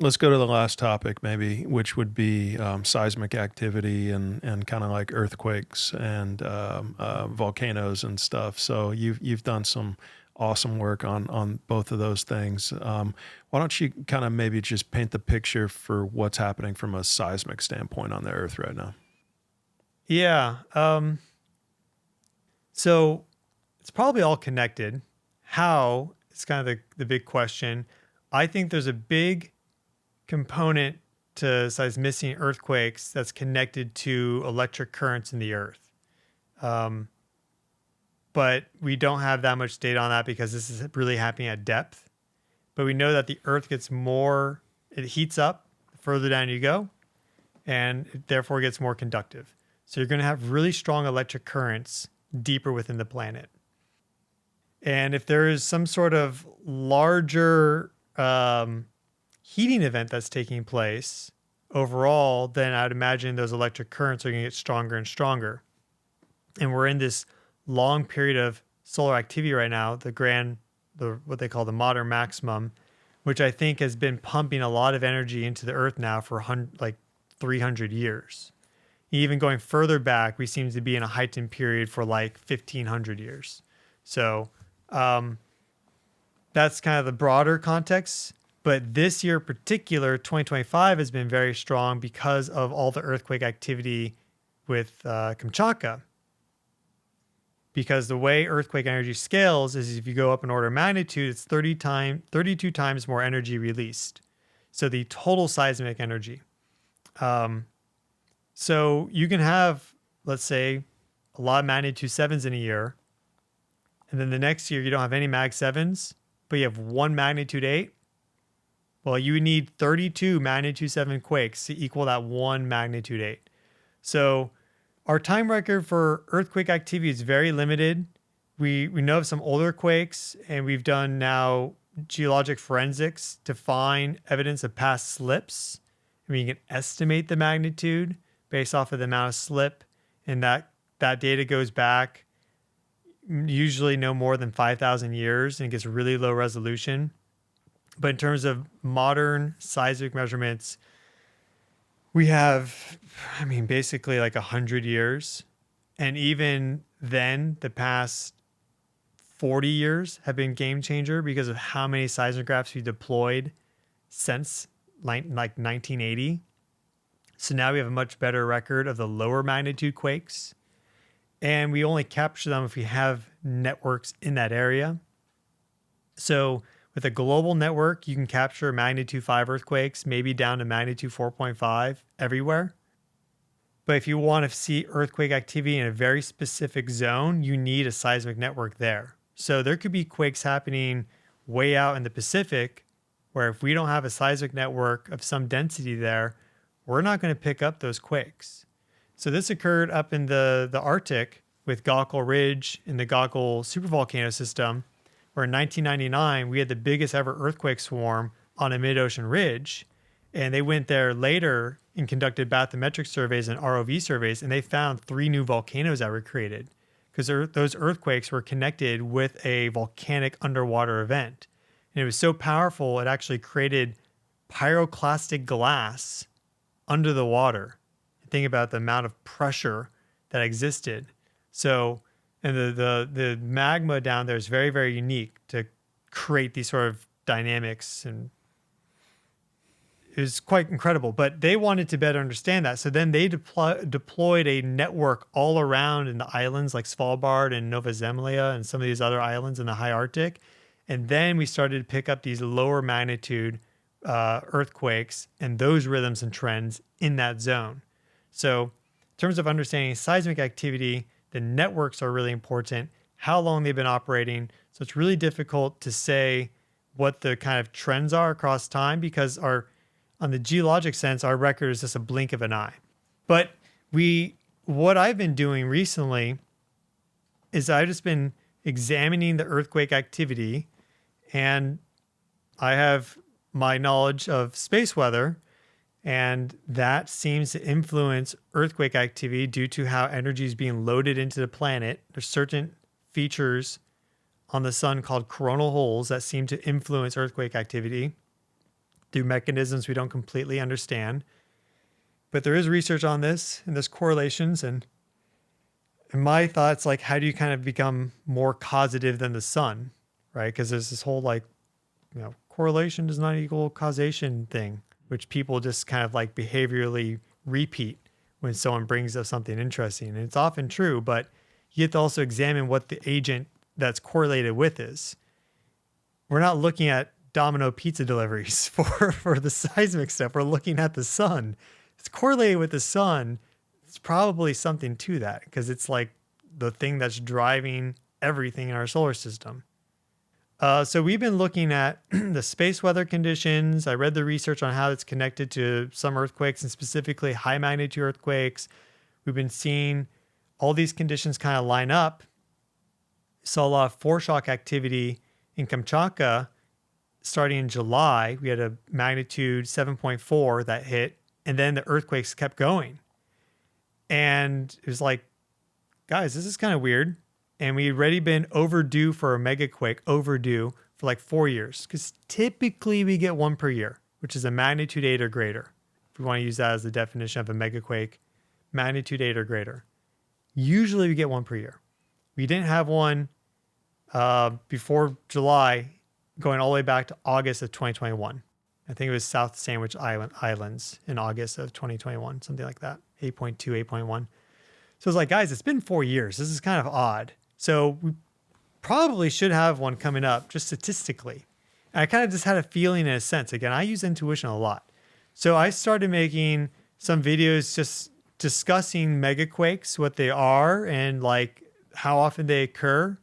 let's go to the last topic, maybe, which would be seismic activity and kind of like earthquakes and volcanoes and stuff. So you've done some awesome work on both of those things. Why don't you kind of maybe just paint the picture for what's happening from a seismic standpoint on the Earth right now? Yeah. So it's probably all connected. How is kind of the big question. I think there's a big component to seismicity and earthquakes that's connected to electric currents in the earth. Um, but we don't have that much data on that because this is really happening at depth. But we know that the earth gets more, it heats up the further down you go, and it therefore gets more conductive. So you're going to have really strong electric currents deeper within the planet. And if there is some sort of larger heating event that's taking place overall, then I'd imagine those electric currents are going to get stronger and stronger. And we're in this long period of solar activity right now, the what they call the modern maximum, which I think has been pumping a lot of energy into the earth now for like 300 years. Even going further back, we seem to be in a heightened period for like 1500 years. So that's kind of the broader context. But this year in particular, 2025 has been very strong because of all the earthquake activity with Kamchatka. Because the way earthquake energy scales is if you go up in order of magnitude, it's 32 times more energy released. So the total seismic energy. So you can have, let's say, a lot of magnitude sevens in a year, and then the next year you don't have any mag sevens, but you have one magnitude eight. Well, you would need 32 magnitude 7 quakes to equal that one magnitude 8. So our time record for earthquake activity is very limited. We know of some older quakes, and we've done now geologic forensics to find evidence of past slips. I mean, you can estimate the magnitude based off of the amount of slip, and that data goes back usually no more than 5,000 years, and it gets really low resolution. But in terms of modern seismic measurements, we have, I mean, basically like 100 years. And even then, the past 40 years have been game changer because of how many seismographs we deployed since like 1980. So now we have a much better record of the lower magnitude quakes. And we only capture them if we have networks in that area. So with a global network, you can capture magnitude 5 earthquakes, maybe down to magnitude 4.5 everywhere. But if you want to see earthquake activity in a very specific zone, you need a seismic network there. So there could be quakes happening way out in the Pacific, where if we don't have a seismic network of some density there, we're not going to pick up those quakes. So this occurred up in the Arctic with Gokul Ridge in the Gokul supervolcano system, where in 1999, we had the biggest ever earthquake swarm on a mid-ocean ridge. And they went there later and conducted bathymetric surveys and ROV surveys, and they found 3 new volcanoes that were created because those earthquakes were connected with a volcanic underwater event. And it was so powerful, it actually created pyroclastic glass under the water. Think about the amount of pressure that existed. So, and the magma down there is very, very unique to create these sort of dynamics, and it was quite incredible. But they wanted to better understand that. So then they deployed a network all around in the islands like Svalbard and Nova Zemlya and some of these other islands in the high Arctic. And then we started to pick up these lower magnitude earthquakes and those rhythms and trends in that zone. So in terms of understanding seismic activity, the networks are really important, how long they've been operating. So it's really difficult to say what the kind of trends are across time because on the geologic sense, our record is just a blink of an eye. But what I've been doing recently is I've just been examining the earthquake activity, and I have my knowledge of space weather, and that seems to influence earthquake activity due to how energy is being loaded into the planet. There's certain features on the sun called coronal holes that seem to influence earthquake activity. through mechanisms we don't completely understand. But there is research on this and there's correlations. And my thoughts, like, how do you kind of become more causative than the sun, right? Because there's this whole like, correlation does not equal causation thing, which people just kind of like behaviorally repeat when someone brings up something interesting. And it's often true, but you have to also examine what the agent that's correlated with is. We're not looking at Domino pizza deliveries for the seismic stuff. We're looking at the sun. It's correlated with the sun. It's probably something to that because it's like the thing that's driving everything in our solar system. So we've been looking at the space weather conditions. I read the research on how it's connected to some earthquakes and specifically high magnitude earthquakes. We've been seeing all these conditions kind of line up. Saw a lot of foreshock activity in Kamchatka starting in July. We had a magnitude 7.4 that hit, and then the earthquakes kept going. And it was like, guys, this is kind of weird. And we had already been overdue for a megaquake, overdue for like 4 years. Because typically we get one per year, which is a magnitude 8 or greater. If we want to use that as the definition of a megaquake, magnitude 8 or greater. Usually we get one per year. We didn't have one before July, going all the way back to August of 2021. I think it was South Sandwich Islands in August of 2021, something like that, 8.2, 8.1. So it's like, guys, it's been 4 years. This is kind of odd. So we probably should have one coming up just statistically. And I kind of just had a feeling in a sense. Again, I use intuition a lot. So I started making some videos just discussing megaquakes, what they are and like how often they occur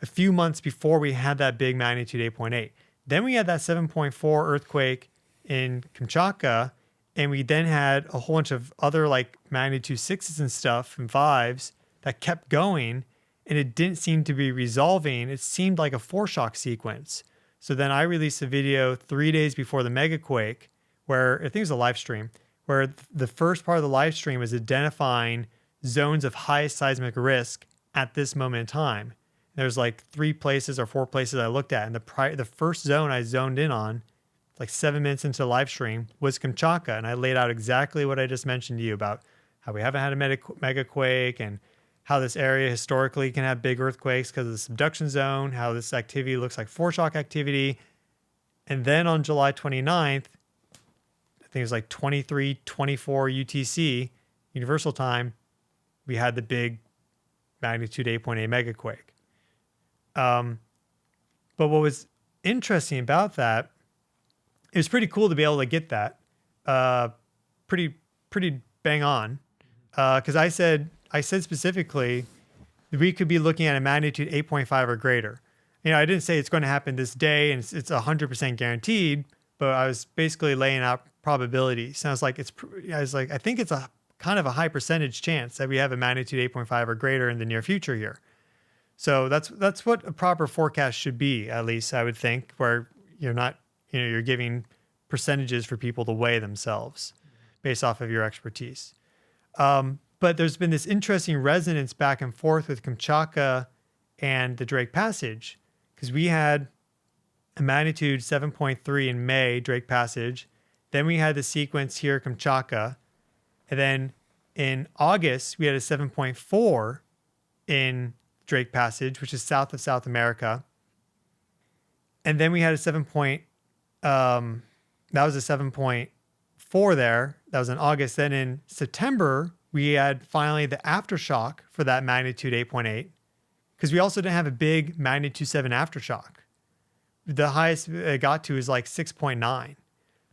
a few months before we had that big magnitude 8.8. Then we had that 7.4 earthquake in Kamchatka, and we then had a whole bunch of other like magnitude 6s and stuff and 5s that kept going, and it didn't seem to be resolving. It seemed like a foreshock sequence. So then I released a video 3 days before the megaquake where I think it was a live stream, where the first part of the live stream was identifying zones of highest seismic risk at this moment in time. There's like 3 places or 4 places I looked at, and the first zone I zoned in on, like 7 minutes into the live stream, was Kamchatka, and I laid out exactly what I just mentioned to you about how we haven't had a megaquake and how this area historically can have big earthquakes because of the subduction zone, how this activity looks like foreshock activity. And then on July 29th, I think it was like 23:24 UTC, Universal Time, we had the big magnitude 8.8 megaquake. But what was interesting about that, it was pretty cool to be able to get that pretty bang on. Because I said specifically that we could be looking at a magnitude 8.5 or greater. I didn't say it's going to happen this day and it's 100% guaranteed, but I was basically laying out probability. Sounds like I think it's a kind of a high percentage chance that we have a magnitude 8.5 or greater in the near future here. So that's what a proper forecast should be, at least I would think, where you're not, you're giving percentages for people to weigh themselves based off of your expertise. But there's been this interesting resonance back and forth with Kamchatka and the Drake Passage, because we had a magnitude 7.3 in May, Drake Passage. Then we had the sequence here, Kamchatka. And then in August, we had a 7.4 in Drake Passage, which is south of South America. And then we had a that was a 7.4 there. That was in August. Then in September, we had finally the aftershock for that magnitude 8.8, because we also didn't have a big magnitude 7 aftershock. The highest it got to is like 6.9.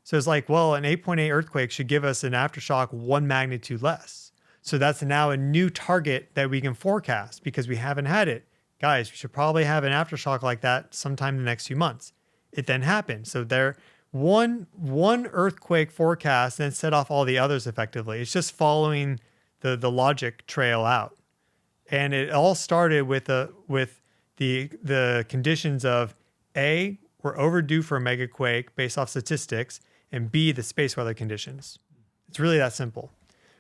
So it's like, well, an 8.8 earthquake should give us an aftershock 1 magnitude less. So that's now a new target that we can forecast because we haven't had it. Guys, we should probably have an aftershock like that sometime in the next few months. It then happened. So there, one earthquake forecast then set off all the others effectively. It's just following the logic trail out. And it all started with the conditions of A, we're overdue for a megaquake based off statistics, and B, the space weather conditions. It's really that simple.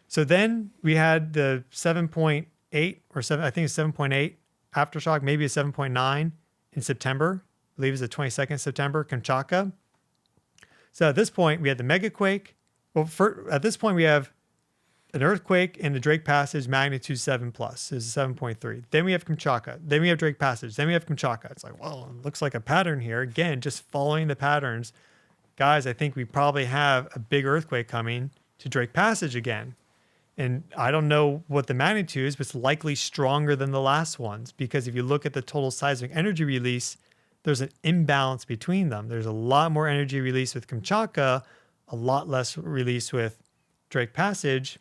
So then we had the 7.8 or 7, I think it's 7.8 aftershock, maybe a 7.9 in September. I believe it's the 22nd September, Kamchatka. So at this point, we had the Megaquake. Well, at this point, we have an earthquake in the Drake Passage, magnitude 7 plus, is 7.3. Then we have Kamchatka. Then we have Drake Passage. Then we have Kamchatka. It's like, well, it looks like a pattern here. Again, just following the patterns. Guys, I think we probably have a big earthquake coming to Drake Passage again. And I don't know what the magnitude is, but it's likely stronger than the last ones, because if you look at the total seismic energy release, there's an imbalance between them. There's a lot more energy released with Kamchatka, a lot less release with Drake Passage,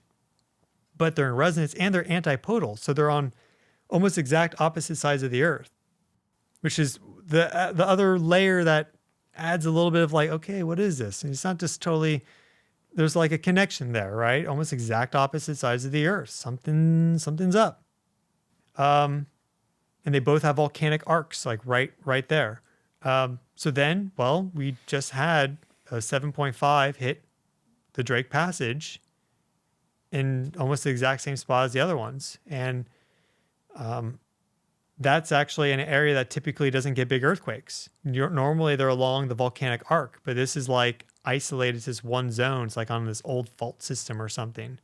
but they're in resonance and they're antipodal. So they're on almost exact opposite sides of the Earth, which is the other layer that adds a little bit of like, okay, what is this? And it's not just totally, there's like a connection there, right? Almost exact opposite sides of the Earth. Something's up. And they both have volcanic arcs, like right there. So then, well, we just had a 7.5 hit the Drake Passage in almost the exact same spot as the other ones. And that's actually an area that typically doesn't get big earthquakes. Normally they're along the volcanic arc, but this is like isolated to this one zone. It's like on this old fault system or something.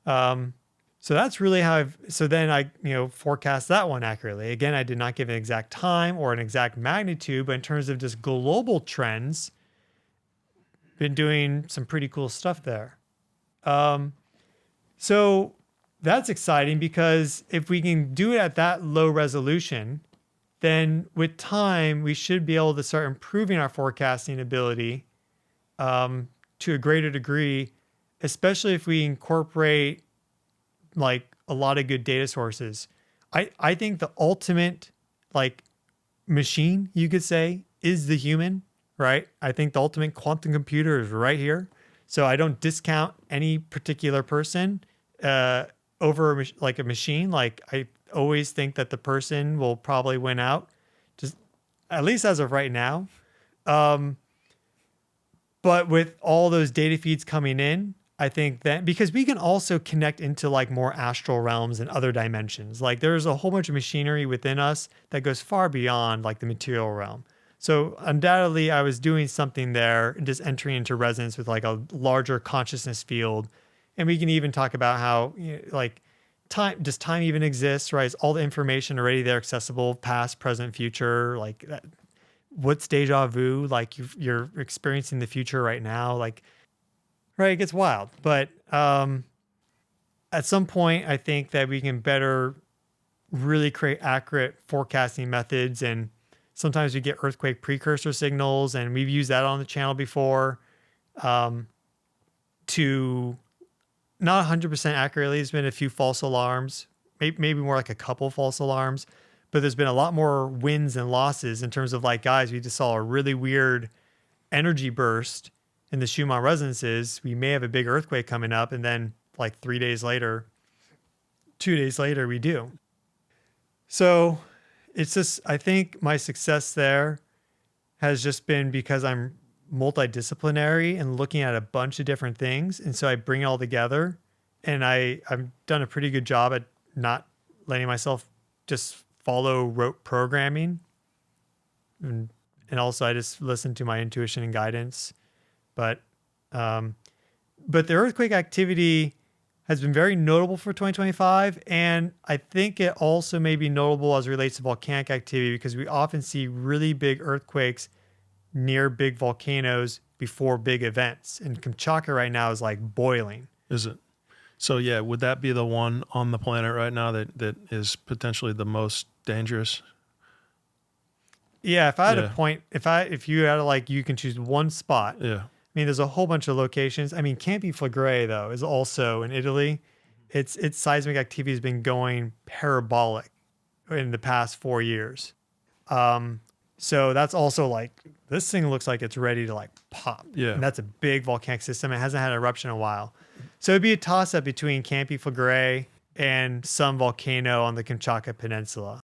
So that's really how so then I, forecast that one accurately. Again, I did not give an exact time or an exact magnitude, but in terms of just global trends, been doing some pretty cool stuff there. So that's exciting, because if we can do it at that low resolution, then with time, we should be able to start improving our forecasting ability to a greater degree, especially if we incorporate like a lot of good data sources. I think the ultimate like machine, you could say, is the human, right? I think the ultimate quantum computer is right here. So I don't discount any particular person over like a machine. Like I always think that the person will probably win out, just at least as of right now. But with all those data feeds coming in, I think that because we can also connect into like more astral realms and other dimensions. Like there's a whole bunch of machinery within us that goes far beyond like the material realm. So undoubtedly I was doing something there and just entering into resonance with like a larger consciousness field. And we can even talk about how like time even exists, right? It's all the information already there, accessible, past, present, future, like that. What's deja vu? Like you're experiencing the future right now. Like, right, it gets wild. But at some point, I think that we can better really create accurate forecasting methods. And sometimes we get earthquake precursor signals, and we've used that on the channel before to not 100% accurately. There's been a few false alarms, maybe more like a couple false alarms, but there's been a lot more wins and losses in terms of like, guys, we just saw a really weird energy burst in the Schumann resonances. We may have a big earthquake coming up, and then like 2 days later, we do. So it's just, I think my success there has just been because I'm multidisciplinary and looking at a bunch of different things. And so I bring it all together, and I've done a pretty good job at not letting myself just follow rote programming. And also I just listen to my intuition and guidance. But the earthquake activity has been very notable for 2025. And I think it also may be notable as it relates to volcanic activity, because we often see really big earthquakes near big volcanoes before big events. And Kamchatka right now is like boiling. Is it? So yeah, would that be the one on the planet right now that is potentially the most dangerous? Yeah, if I had a point, if you had like, you can choose one spot. Yeah. I mean, there's a whole bunch of locations. I mean, Campi Flegrei, though, is also in Italy. Its seismic activity has been going parabolic in the past 4 years. So that's also like, this thing looks like it's ready to like pop. Yeah. And that's a big volcanic system. It hasn't had an eruption in a while. So it'd be a toss-up between Campi Flegrei and some volcano on the Kamchatka Peninsula.